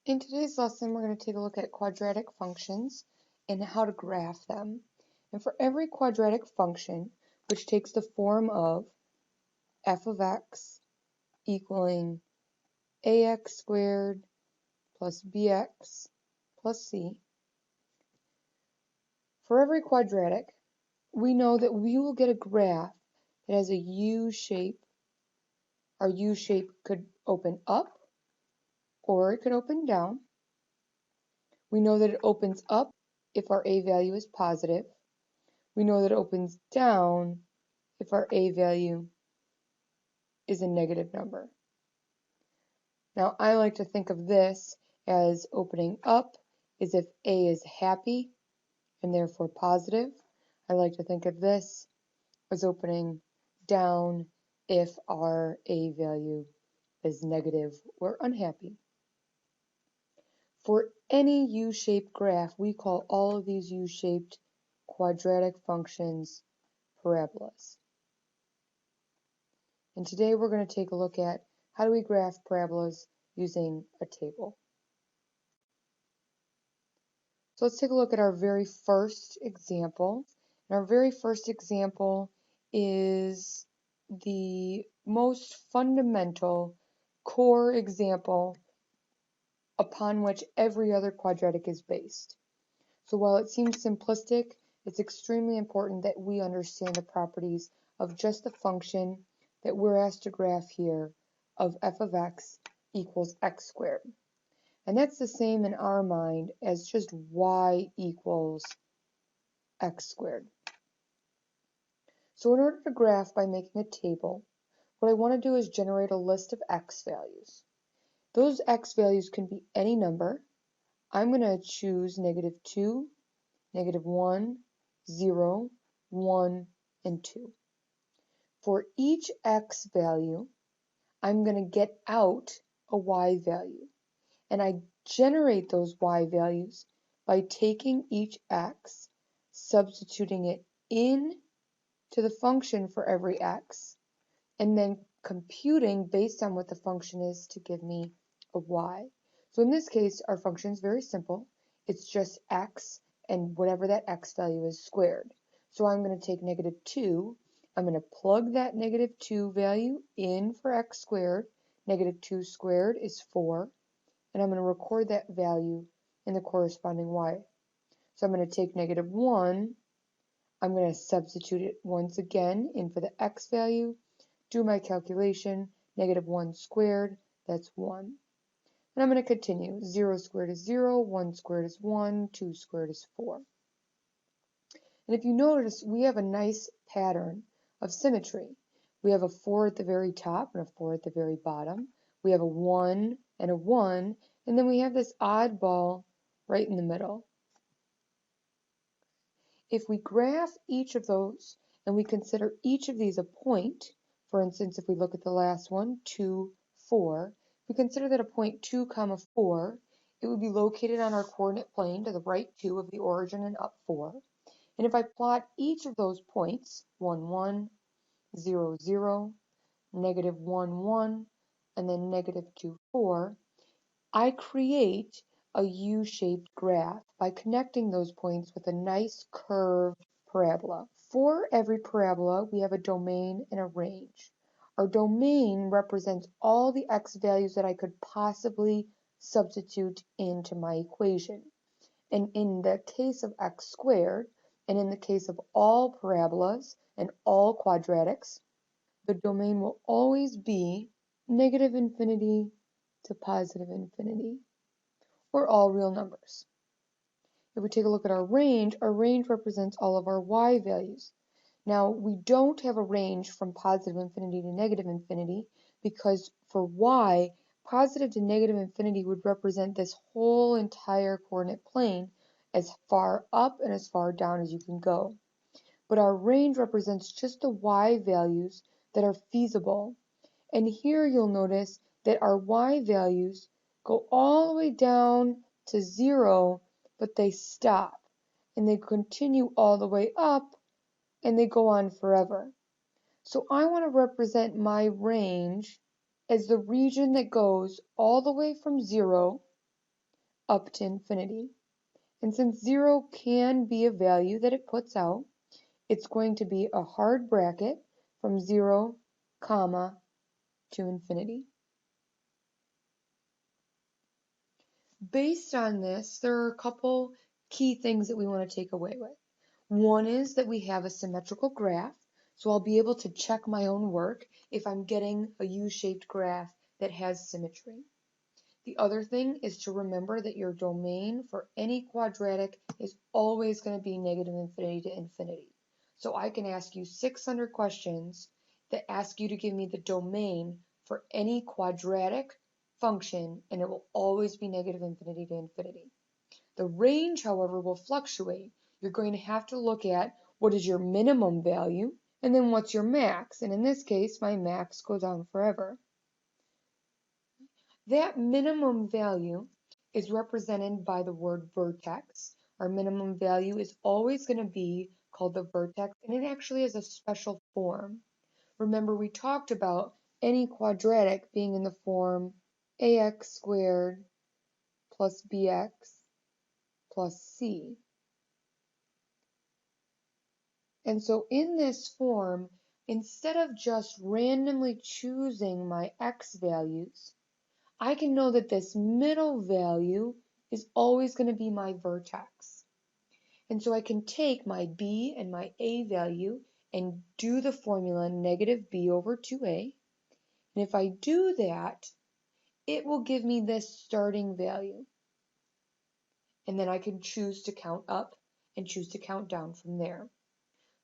In today's lesson, we're going to take a look at quadratic functions and how to graph them. And for every quadratic function, which takes the form of f of x equaling ax squared plus bx plus c, for every quadratic, we know that we will get a graph that has a U shape. Our U shape could open up or it could open down. We know that it opens up if our a value is positive. We know that it opens down if our a value is a negative number. Now, I like to think of this as opening up as if a is happy and therefore positive. I like to think of this as opening down if our a value is negative or unhappy. For any U-shaped graph, we call all of these U-shaped quadratic functions parabolas. And today we're going to take a look at how do we graph parabolas using a table. So let's take a look at our very first example. And our very first example is the most fundamental core example upon which every other quadratic is based. So while it seems simplistic, it's extremely important that we understand the properties of just the function that we're asked to graph here of f of x equals x squared. And that's the same in our mind as just y equals x squared. So in order to graph by making a table, what I want to do is generate a list of x values. Those x values can be any number. I'm going to choose -2, -1, 0, 1, and 2. For each x value, I'm going to get out a y value. And I generate those y values by taking each x, substituting it in to the function for every x, and then computing based on what the function is to give me a y. So in this case, our function is very simple. It's just x and whatever that x value is squared. So I'm going to take -2. I'm going to plug that -2 value in for x squared. -2 squared is 4. And I'm going to record that value in the corresponding y. So I'm going to take -1. I'm going to substitute it once again in for the x value. Do my calculation, -1 squared, that's 1. And I'm going to continue. 0 squared is 0, 1 squared is 1, 2 squared is 4. And if you notice, we have a nice pattern of symmetry. We have a 4 at the very top and a 4 at the very bottom. We have a 1 and a 1, and then we have this oddball right in the middle. If we graph each of those and we consider each of these a point, for instance, if we look at the last one, 2, 4, if we consider that a point 2, 4, it would be located on our coordinate plane to the right 2 of the origin and up 4. And if I plot each of those points, 1, 1, 0, 0, -1, 1, and then -2, 4, I create a U-shaped graph by connecting those points with a nice curved parabola. For every parabola, we have a domain and a range. Our domain represents all the x values that I could possibly substitute into my equation. And in the case of x squared, and in the case of all parabolas and all quadratics, the domain will always be -infinity to +infinity, or all real numbers. If we take a look at our range represents all of our y values. Now, we don't have a range from +infinity to -infinity because for y, positive to -infinity would represent this whole entire coordinate plane as far up and as far down as you can go. But our range represents just the y values that are feasible. And here you'll notice that our y values go all the way down to 0, but they stop. And they continue all the way up, and they go on forever. So I want to represent my range as the region that goes all the way from 0 up to infinity. And since 0 can be a value that it puts out, it's going to be a hard bracket from 0, comma, to infinity. Based on this, there are a couple key things that we want to take away with. One is that we have a symmetrical graph, so I'll be able to check my own work if I'm getting a U-shaped graph that has symmetry. The other thing is to remember that your domain for any quadratic is always going to be negative infinity to infinity. So I can ask you 600 questions that ask you to give me the domain for any quadratic function, and it will always be negative infinity to infinity. The range, however, will fluctuate. You're going to have to look at what is your minimum value, and then what's your max. And in this case, my max goes on forever. That minimum value is represented by the word vertex. Our minimum value is always going to be called the vertex, and it actually has a special form. Remember, we talked about any quadratic being in the form ax squared plus bx plus c. And so in this form, instead of just randomly choosing my x values, I can know that this middle value is always going to be my vertex. And so I can take my b and my a value and do the formula negative b over 2a. And if I do that, it will give me this starting value. And then I can choose to count up and choose to count down from there.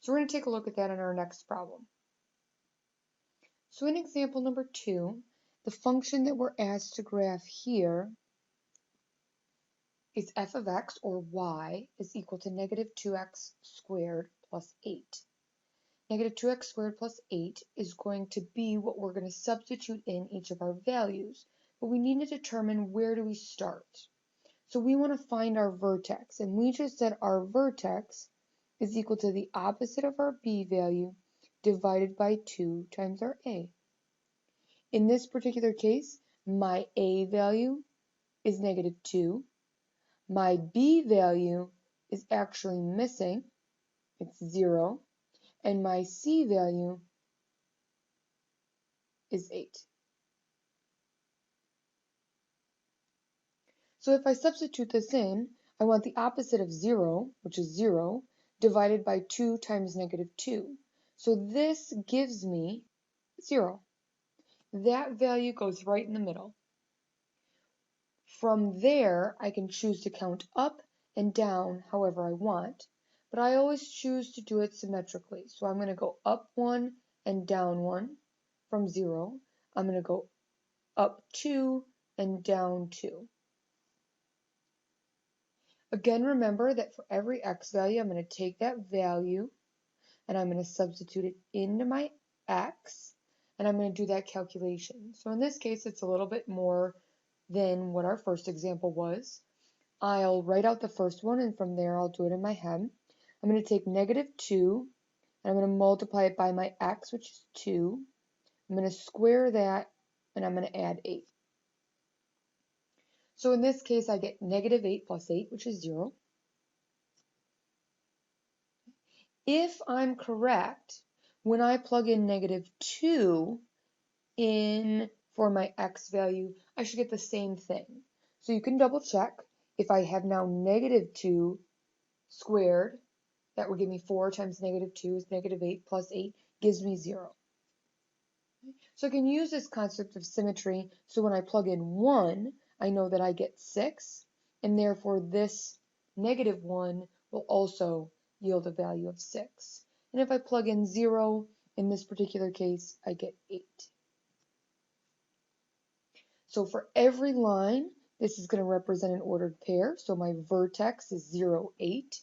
So we're going to take a look at that in our next problem. So in example number 2, the function that we're asked to graph here is f of x, or y, is equal to negative 2x squared plus 8. Negative 2x squared plus 8 is going to be what we're going to substitute in each of our values, but we need to determine where do we start. So we want to find our vertex, and we just said our vertex is equal to the opposite of our b value divided by 2 times our a. In this particular case, my a value is negative 2. My b value is actually missing, it's 0, and my c value is 8. So if I substitute this in, I want the opposite of 0, which is 0, divided by 2 times negative 2. So this gives me 0. That value goes right in the middle. From there, I can choose to count up and down however I want, but I always choose to do it symmetrically. So I'm going to go up 1 and down 1 from 0. I'm going to go up 2 and down 2. Again, remember that for every x value, I'm going to take that value and I'm going to substitute it into my x, and I'm going to do that calculation. So in this case, it's a little bit more than what our first example was. I'll write out the first one, and from there I'll do it in my head. I'm going to take negative 2, and I'm going to multiply it by my x, which is 2. I'm going to square that, and I'm going to add 8. So in this case, I get negative 8 plus 8, which is 0. If I'm correct, when I plug in negative 2 in for my x value, I should get the same thing. So you can double check. If I have now negative 2 squared, that would give me 4 times negative 2 is negative 8 plus 8 gives me 0. So I can use this concept of symmetry, so when I plug in 1, I know that I get 6, and therefore this negative 1 will also yield a value of 6. And if I plug in 0, in this particular case, I get 8. So for every line, this is going to represent an ordered pair. So my vertex is 0, 8.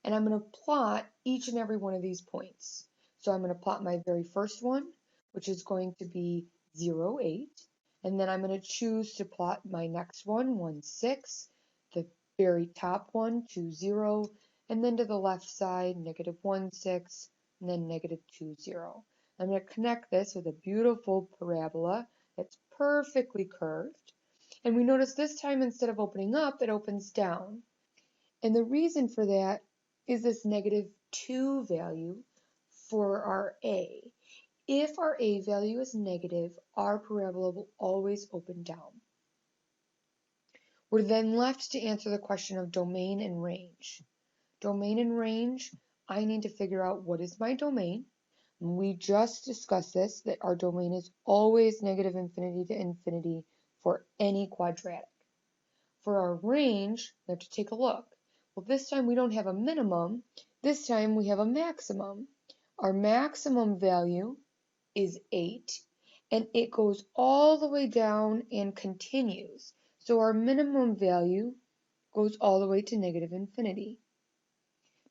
And I'm going to plot each and every one of these points. So I'm going to plot my very first one, which is going to be 0, 8. And then I'm going to choose to plot my next one, 1, 6. The very top one, 2, 0. And then to the left side, negative 1, 6. And then negative 2, 0. I'm going to connect this with a beautiful parabola that's perfectly curved. And we notice this time instead of opening up, it opens down. And the reason for that is this -2 value for our a. If our a value is negative, our parabola will always open down. We're then left to answer the question of domain and range. Domain and range, I need to figure out what is my domain. We just discussed this, that our domain is always -infinity to infinity for any quadratic. For our range, we have to take a look. Well, this time we don't have a minimum. This time we have a maximum. Our maximum value is 8, and it goes all the way down and continues. So our minimum value goes all the way to -infinity.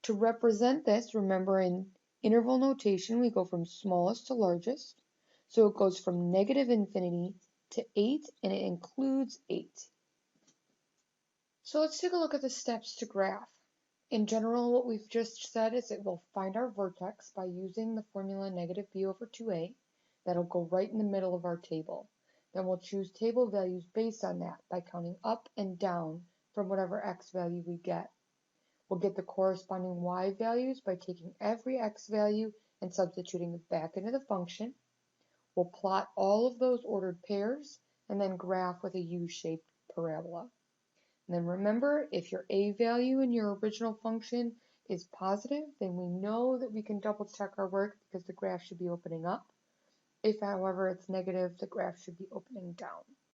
To represent this, remember in interval notation, we go from smallest to largest. So it goes from -infinity to 8, and it includes 8. So let's take a look at the steps to graph. In general, what we've just said is it will find our vertex by using the formula -b/2a. That'll go right in the middle of our table. Then we'll choose table values based on that by counting up and down from whatever x value we get. We'll get the corresponding y values by taking every x value and substituting it back into the function. We'll plot all of those ordered pairs and then graph with a U-shaped parabola. And then remember, if your a value in your original function is positive, then we know that we can double check our work because the graph should be opening up. If, however, it's negative, the graph should be opening down.